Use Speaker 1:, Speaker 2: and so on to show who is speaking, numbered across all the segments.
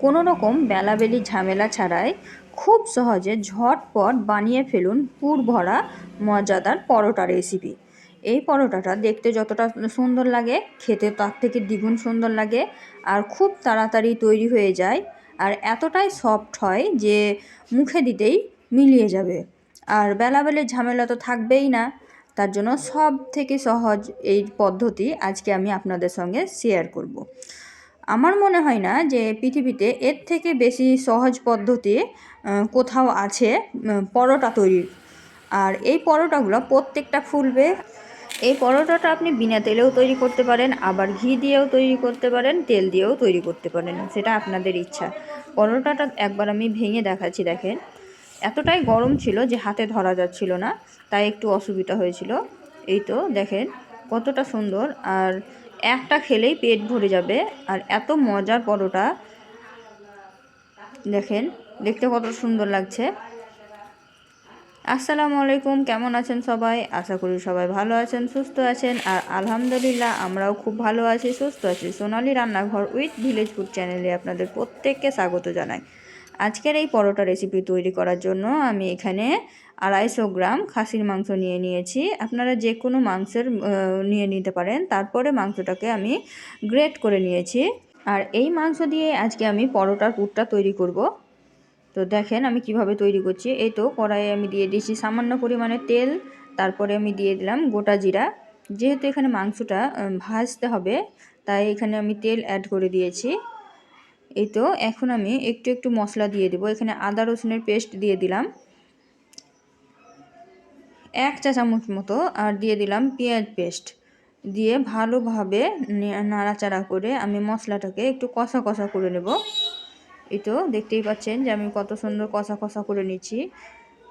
Speaker 1: কোনো রকম বেলাবেলি ঝামেলা ছাড়াই খুব সহজে ঝটপট বানিয়ে ফেলুন পুর ভরা মজাদার পরোটা রেসিপি। এই পরোটাটা দেখতে যতটা সুন্দর লাগে, খেতে তার থেকে দ্বিগুণ সুন্দর লাগে আর খুব তাড়াতাড়ি তৈরি হয়ে যায়। আর এতটাই সফট হয় যে মুখে দিতেই মিলিয়ে যাবে। আর বেলাবেলির ঝামেলা তো থাকবেই না, তার জন্য সব থেকে সহজ এই পদ্ধতি আজকে আমি আপনাদের সঙ্গে শেয়ার করব। আমার মনে হয় না যে পৃথিবীতে এর থেকে বেশি সহজ পদ্ধতি কোথাও আছে পরোটা তৈরির। আর এই পরোটাগুলো প্রত্যেকটা ফুলবে। এই পরোটাটা আপনি বিনা তেলেও তৈরি করতে পারেন, আবার ঘি দিয়েও তৈরি করতে পারেন, তেল দিয়েও তৈরি করতে পারেন, সেটা আপনাদের ইচ্ছা। পরোটাটা একবার আমি ভেঙে দেখাচ্ছি। দেখেন, এতটাই গরম ছিল যে হাতে ধরা যাচ্ছিল না, তাই একটু অসুবিধা হয়েছিল। এই তো দেখেন কতটা সুন্দর, আর একটা খেলেই পেট ভরে যাবে। আর এত মজার পরোটা, দেখেন দেখতে কত সুন্দর লাগছে। আসসালামু আলাইকুম, কেমন আছেন সবাই? আশা করি সবাই ভালো আছেন, সুস্থ আছেন। আর আলহামদুলিল্লাহ আমরাও খুব ভালো আছি, সুস্থ আছি। সোনালী রান্নাঘর উইথ ভিলেজ ফুড চ্যানেলে আপনাদের প্রত্যেককে স্বাগত জানাই। আজকের এই পরোটা রেসিপি তৈরি করার জন্য আমি এখানে 250 গ্রাম খাসির মাংস নিয়ে নিয়েছি। আপনারা যে কোনো মাংসের নিয়ে নিতে পারেন। তারপরে মাংসটাকে আমি গ্রেট করে নিয়েছি। আর এই মাংস দিয়ে আজকে আমি পরোটার পুরটা তৈরি করব। তো দেখেন আমি কিভাবে তৈরি করছি। এই তো কড়াইয়ে আমি দিয়ে দিয়েছি সামান্য পরিমাণে তেল, তারপরে আমি দিয়ে দিলাম গোটা জিরা। যেহেতু এখানে মাংসটা ভাজতে হবে, তাই এখানে আমি তেল অ্যাড করে দিয়েছি। এই তো এখন আমি একটু একটু মশলা দিয়ে দেবো। এখানে আদা রসুনের পেস্ট দিয়ে দিলাম 1 চা চামচ মতো, আর দিয়ে দিলাম পেঁয়াজ পেস্ট। দিয়ে ভালোভাবে নাড়াচাড়া করে আমি মশলাটাকে একটু কষা কষা করে নেব। এই তো দেখতেই পাচ্ছেন যে আমি কত সুন্দর কষা কষা করে নিচ্ছি।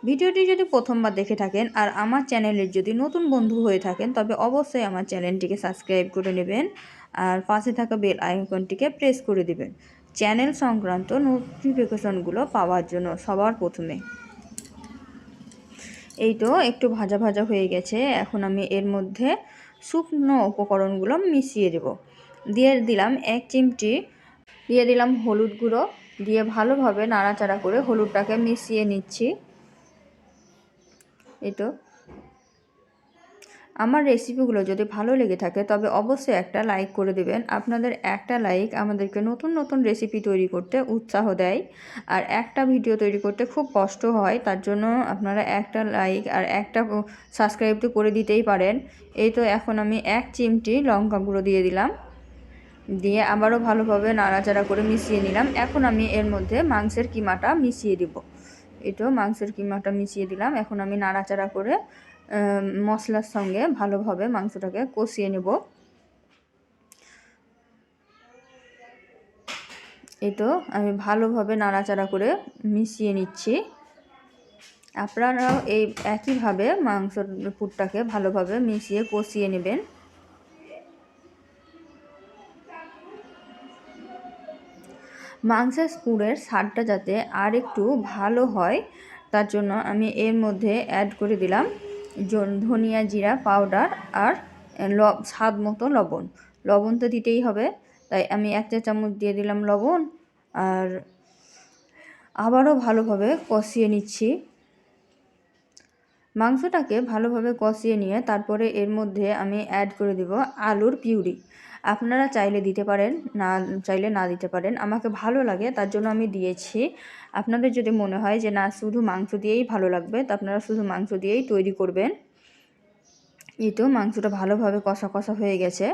Speaker 1: ভিডিওটি যদি প্রথমবার দেখে থাকেন আর আমার চ্যানেলের যদি নতুন বন্ধু হয়ে থাকেন, তবে অবশ্যই আমার চ্যানেলটিকে সাবস্ক্রাইব করে নেবেন আর পাশে থাকা বেল আইকনটিকে প্রেস করে দেবেন চ্যানেল সংক্রান্ত নোটিফিকেশনগুলো পাওয়ার জন্য সবার প্রথমে। এই তো একটু ভাজা ভাজা হয়ে গেছে। এখন আমি এর মধ্যে শুকনো উপকরণগুলো মিশিয়ে দেব। দিয়ে দিলাম 1 চিমটি, দিয়ে দিলাম হলুদ গুঁড়ো, দিয়ে ভালোভাবে নাড়াচাড়া করে হলুদটাকে মিশিয়ে নিচ্ছি। এই তো আমার রেসিপিগুলো যদি ভালো লেগে থাকে তবে অবশ্যই একটা লাইক করে দেবেন। আপনাদের একটা লাইক আমাদেরকে নতুন নতুন রেসিপি তৈরি করতে উৎসাহ দেয়। আর একটা ভিডিও তৈরি করতে খুব কষ্ট হয়, তার জন্য আপনারা একটা লাইক আর একটা সাবস্ক্রাইব তো করে দিতেই পারেন। এই তো এখন আমি 1 চিমটি লঙ্কা গুঁড়ো দিয়ে দিলাম, দিয়ে আবারও ভালোভাবে নাড়াচাড়া করে মিশিয়ে নিলাম। এখন আমি এর মধ্যে মাংসের কিমাটা মিশিয়ে দিব। এই তো মাংসের কিমাটা মিশিয়ে দিলাম। এখন আমি নাড়াচাড়া করে মশলার সঙ্গে ভালোভাবে মাংসটাকে কষিয়ে নেব। এই তো আমি ভালোভাবে নাড়াচাড়া করে মিশিয়ে নিচ্ছি। আপনারাও এই একইভাবে মাংসর পুরটাকে ভালোভাবে মিশিয়ে কষিয়ে নেবেন। মাংসের পুরের স্বাদটা যাতে আর একটু ভালো হয়, তার জন্য আমি এর মধ্যে অ্যাড করে দিলাম ধনিয়া জিরা পাউডার আর স্বাদ মতো লবণ। লবণ তো দিতেই হবে, তাই আমি 1 চা চামচ দিয়ে দিলাম লবণ। আর আবারও ভালোভাবে কষিয়ে নিচ্ছি। মাংসটাকে ভালোভাবে কষিয়ে নিয়ে তারপরে এর মধ্যে আমি অ্যাড করে দেব আলুর পিউরি। আপনারা চাইলে দিতে পারেন, না চাইলে না দিতে পারেন। আমাকে ভালো লাগে তার জন্য আমি দিয়েছি। আপনাদের যদি মনে হয় যে না শুধু মাংস দিয়েই ভালো লাগবে, তো আপনারা শুধু মাংস দিয়েই তৈরি করবেন। এই তো মাংসটা ভালোভাবে কষা কষা হয়ে গেছে।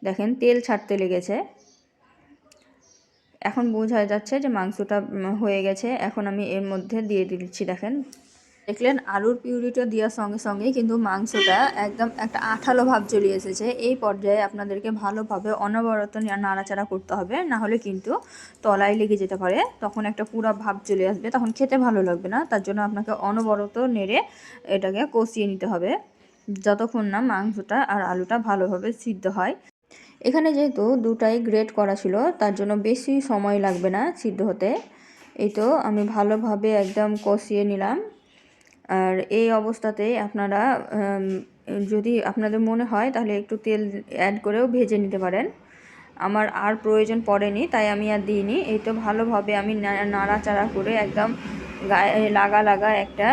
Speaker 1: দেখেন তেল ছাড়তে লেগেছে। এখন বোঝা যাচ্ছে যে মাংসটা হয়ে গেছে। এখন আমি এর মধ্যে দিয়ে দিচ্ছি। দেখলেন আলুর পিউরিটা দেওয়ার সঙ্গে সঙ্গেই কিন্তু মাংসটা একদম একটা আঠালো ভাব চলে এসেছে। এই পর্যায়ে আপনাদেরকে ভালোভাবে অনবরত নাড়াচাড়া করতে হবে, না হলে কিন্তু তলায় লেগে যেতে পারে। তখন একটা পুরা ভাব চলে আসবে, তখন খেতে ভালো লাগবে না। তার জন্য আপনাকে অনবরত নেড়ে এটাকে কষিয়ে নিতে হবে যতক্ষণ না মাংসটা আর আলুটা ভালোভাবে সিদ্ধ হয়। এখানে যেহেতু দুটাই গ্রেট করা ছিল, তার জন্য বেশি সময় লাগবে না সিদ্ধ হতে। এই তো আমি ভালোভাবে একদম কষিয়ে নিলাম। আর এই অবস্থাতেই আপনারা যদি আপনাদের মনে হয় তাহলে একটু তেল অ্যাড করেও ভেজে নিতে পারেন। আমার আর প্রয়োজন পড়েনি, তাই আমি আর দিইনি। এই তো ভালোভাবে আমি নাড়াচাড়া করে একদম গায়ে লাগা লাগা একটা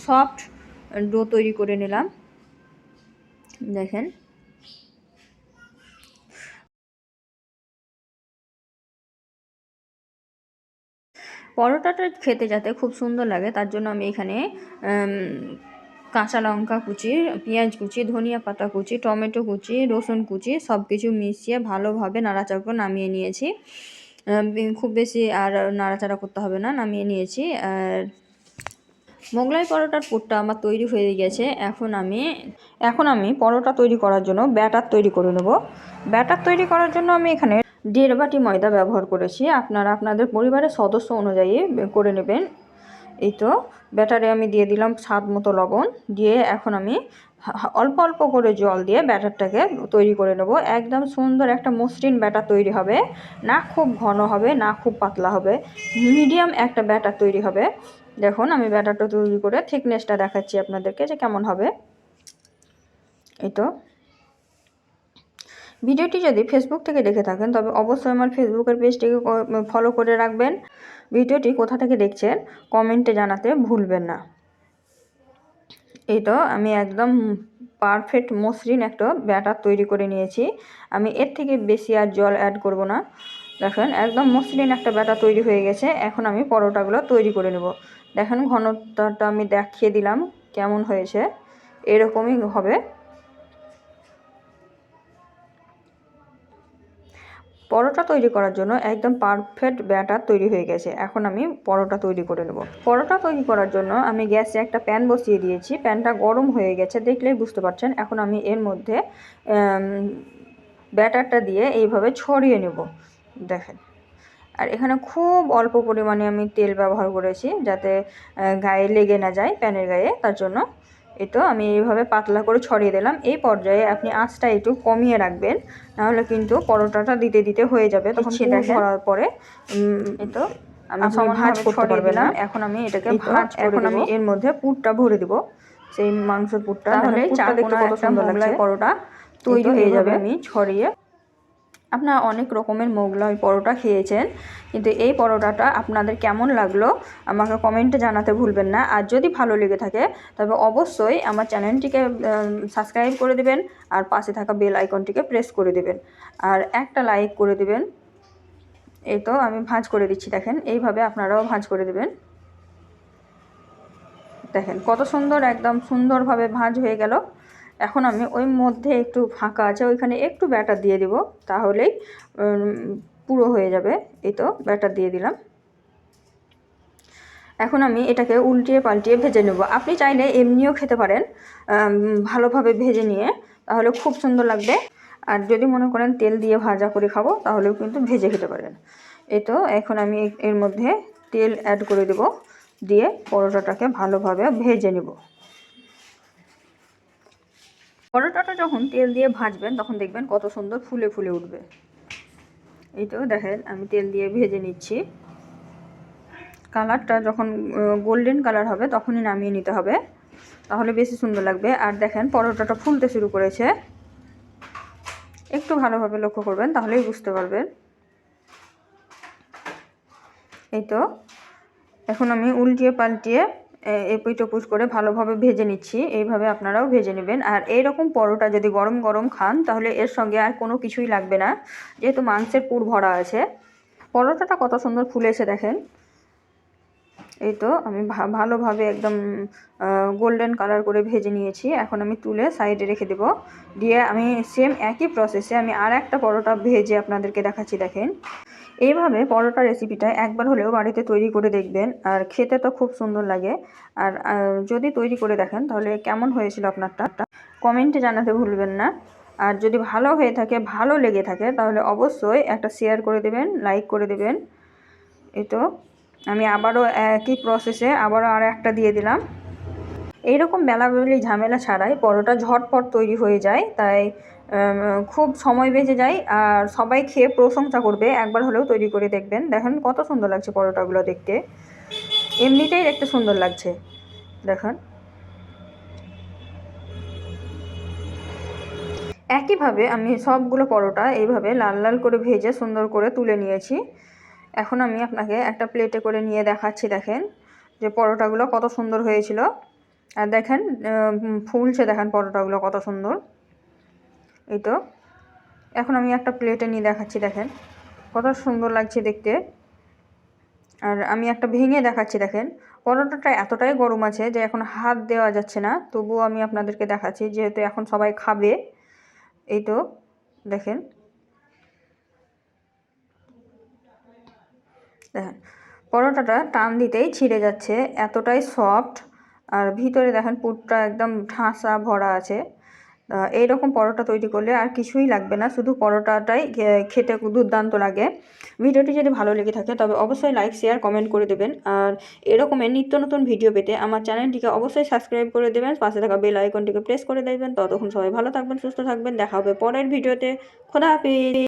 Speaker 1: সফট ডো তৈরি করে নিলাম। দেখেন পরোটাটা খেতে যাতে খুব সুন্দর লাগে তার জন্য আমি এখানে কাঁচা লঙ্কা কুচি, পেঁয়াজ কুচি, ধনিয়া পাতা কুচি, টমেটো কুচি, রসুন কুচি সব কিছু মিশিয়ে ভালোভাবে নাড়াচাড়া করে নামিয়ে নিয়েছি। খুব বেশি আর নাড়াচাড়া করতে হবে না, নামিয়ে নিয়েছি। আর মোগলাই পরোটার পুরটা আমার তৈরি হয়ে গেছে। এখন আমি পরোটা তৈরি করার জন্য ব্যাটার তৈরি করে নেব। ব্যাটার তৈরি করার জন্য আমি এখানে 1.5 বাটি ময়দা ব্যবহার করেছি। আপনারা আপনাদের পরিবারের সদস্য অনুযায়ী করে নেবেন। এই তো ব্যাটারে আমি দিয়ে দিলাম স্বাদ মতো লবণ, দিয়ে এখন আমি অল্প অল্প করে জল দিয়ে ব্যাটারটাকে তৈরি করে নেব। একদম সুন্দর একটা মসৃণ ব্যাটার তৈরি হবে, না খুব ঘন হবে না খুব পাতলা হবে, মিডিয়াম একটা ব্যাটার তৈরি হবে। দেখুন আমি ব্যাটারটা তৈরি করে থিকনেসটা দেখাচ্ছি আপনাদেরকে যে কেমন হবে। এই তো ভিডিওটি যদি ফেসবুক থেকে দেখে থাকেন তবে অবশ্যই আমার ফেসবুকের পেজটিকে ফলো করে রাখবেন। ভিডিওটি কোথা থেকে দেখছেন কমেন্টে জানাতে ভুলবেন না। এই তো আমি একদম পারফেক্ট মসৃণ একটা ব্যাটার তৈরি করে নিয়েছি। আমি এর থেকে বেশি আর জল অ্যাড করব না। দেখেন একদম মসৃণ একটা ব্যাটার তৈরি হয়ে গেছে। এখন আমি পরোটাগুলো তৈরি করে নেব। দেখেন ঘনত্বটা আমি দেখিয়ে দিলাম কেমন হয়েছে, এরকমই হবে। পরোটা তৈরি করার জন্য একদম পারফেক্ট ব্যাটার তৈরি হয়ে গেছে। এখন আমি পরোটা তৈরি করে নেব। পরোটা তৈরি করার জন্য আমি গ্যাসে একটা প্যান বসিয়ে দিয়েছি। প্যানটা গরম হয়ে গেছে, দেখলেই বুঝতে পারছেন। এখন আমি এর মধ্যে ব্যাটারটা দিয়ে এইভাবে ছড়িয়ে নেব। দেখেন, আর এখানে খুব অল্প পরিমাণে আমি তেল ব্যবহার করেছি যাতে গায়ে লেগে না যায় প্যানের গায়ে, তার জন্য। এই তো আমি এইভাবে পাতলা করে ছড়িয়ে দিলাম। এই পর্যায়ে আপনি আঁচটা একটু কমিয়ে রাখবেন, নাহলে কিন্তু পরোটাটা দিতে দিতে হয়ে যাবে। তখন সেটা করার পরে এই তো আমি ভাঁজ করতে পারবেন না। এখন আমি এটাকে এখন আমি এর মধ্যে পুরটা ভরে দিব, সেই মাংসের পুরটা। তাহলে দেখতে কত সুন্দর লাগছে। পরোটা তৈরি হয়ে যাবে। আমি ছড়িয়ে আপনারা অনেক রকমের মোগলাই পরোটা খেয়েছেন, কিন্তু এই পরোটাটা আপনাদের কেমন লাগলো আমাকে কমেন্টে জানাতে ভুলবেন না। আর যদি ভালো লেগে থাকে তবে অবশ্যই আমার চ্যানেলটিকে সাবস্ক্রাইব করে দেবেন, আর পাশে থাকা বেল আইকনটিকে প্রেস করে দেবেন, আর একটা লাইক করে দেবেন। এই তো আমি ভাঁজ করে দিচ্ছি, দেখেন এইভাবে আপনারাও ভাঁজ করে দেবেন। দেখেন কত সুন্দর, একদম সুন্দরভাবে ভাঁজ হয়ে গেল। এখন আমি ওই মধ্যে একটু ফাঁকা আছে, ওইখানে একটু ব্যাটার দিয়ে দিব, তাহলেই পুরো হয়ে যাবে। এই তো ব্যাটার দিয়ে দিলাম। এখন আমি এটাকে উল্টিয়ে পাল্টিয়ে ভেজে নেব। আপনি চাইলে এমনিও খেতে পারেন ভালোভাবে ভেজে নিয়ে, তাহলে খুব সুন্দর লাগবে। আর যদি মনে করেন তেল দিয়ে ভাজা করে খাবো তাহলেও কিন্তু ভেজে খেতে পারেন। এই তো এখন আমি এর মধ্যে তেল অ্যাড করে দেব, দিয়ে পরোটাটাকে ভালোভাবে ভেজে নেব। পরোটাটা যখন তেল দিয়ে ভাজবেন তখন দেখবেন কত সুন্দর ফুলে ফুলে উঠবে। এই তো দেখেন আমি তেল দিয়ে ভেজে নিচ্ছি। কালারটা যখন গোল্ডেন কালার হবে তখনই নামিয়ে নিতে হবে, তাহলে বেশি সুন্দর লাগবে। আর দেখেন পরোটাটা ফুলতে শুরু করেছে, একটু ভালোভাবে লক্ষ্য করবেন তাহলেই বুঝতে পারবেন। এই তো এখন আমি উল্টিয়ে পাল্টিয়ে এপিট ওপিট করে ভালোভাবে ভেজে নিচ্ছি। এইভাবে আপনারাও ভেজে নেবেন। আর এইরকম পরোটা যদি গরম গরম খান তাহলে এর সঙ্গে আর কোনো কিছুই লাগবে না, যেহেতু মাংসের পুর ভরা আছে। পরোটাটা কত সুন্দর ফুলেছে দেখেন। এই তো আমি ভালোভাবে একদম গোল্ডেন কালার করে ভেজে নিয়েছি। এখন আমি তুলে সাইডে রেখে দেব, দিয়ে আমি সেম একই প্রসেসে আমি আর একটা পরোটা ভেজে আপনাদেরকে দেখাচ্ছি। দেখেন এইভাবে পরোটা রেসিপিটা একবার হলেও বাড়িতে তৈরি করে দেখবেন, আর খেতে তো খুব সুন্দর লাগে। আর যদি তৈরি করে দেখেন তাহলে কেমন হয়েছিল আপনারটা কমেন্টে জানাতে ভুলবেন না। আর যদি ভালো হয়ে থাকে, ভালো লেগে থাকে, তাহলে অবশ্যই একটা শেয়ার করে দেবেন, লাইক করে দেবেন। এই তো আমি আবারও একই প্রসেসে আবারও আর একটা দিয়ে দিলাম। এইরকম বেলাবেলি ঝামেলা ছাড়াই পরোটা ঝটপট তৈরি হয়ে যায়, তাই খুব সময় বেঁচে যায় আর সবাই খেয়ে প্রশংসা করবে। একবার হলেও তৈরি করে দেখবেন। দেখেন কত সুন্দর লাগছে পরোটাগুলো দেখতে, এমনিতেই দেখতে সুন্দর লাগছে। দেখেন একইভাবে আমি সবগুলো পরোটা এইভাবে লাল লাল করে ভেজে সুন্দর করে তুলে নিয়েছি। এখন আমি আপনাকে একটা প্লেটে করে নিয়ে দেখাচ্ছি। দেখেন যে পরোটাগুলো কত সুন্দর হয়েছিল। আর দেখেন ফুলছে, দেখেন পরোটাগুলো কত সুন্দর। এই তো এখন আমি একটা প্লেটে নিয়ে দেখাচ্ছি। দেখেন কত সুন্দর লাগছে দেখতে। আর আমি একটা ভেঙে দেখাচ্ছি। দেখেন পরোটাটা এতটাই গরম আছে যে এখন হাত দেওয়া যাচ্ছে না, তবুও আমি আপনাদেরকে দেখাচ্ছি যেহেতু এখন সবাই খাবে। এই তো দেখেন, দেখেন পরোটাটা টান দিতেই ছিঁড়ে যাচ্ছে, এতটাই সফট। আর ভিতরে দেখেন পুরটা একদম ঠাসা ভরা আছে। এইরকম পরোটা তৈরি করলে আর কিছুই লাগবে না, শুধু পরোটাটাই খেতে দুর্দান্ত লাগে। ভিডিওটি যদি ভালো লেগে থাকে তবে অবশ্যই লাইক, শেয়ার, কমেন্ট করে দেবেন। আর এরকমের নিত্য নতুন ভিডিও পেতে আমার চ্যানেলটিকে অবশ্যই সাবস্ক্রাইব করে দেবেন, পাশে থাকা বেল আইকনটিকে প্রেস করে দেবেন। ততক্ষণ সবাই ভালো থাকবেন, সুস্থ থাকবেন, দেখা হবে পরের ভিডিওতে। খোদা হাফেজ।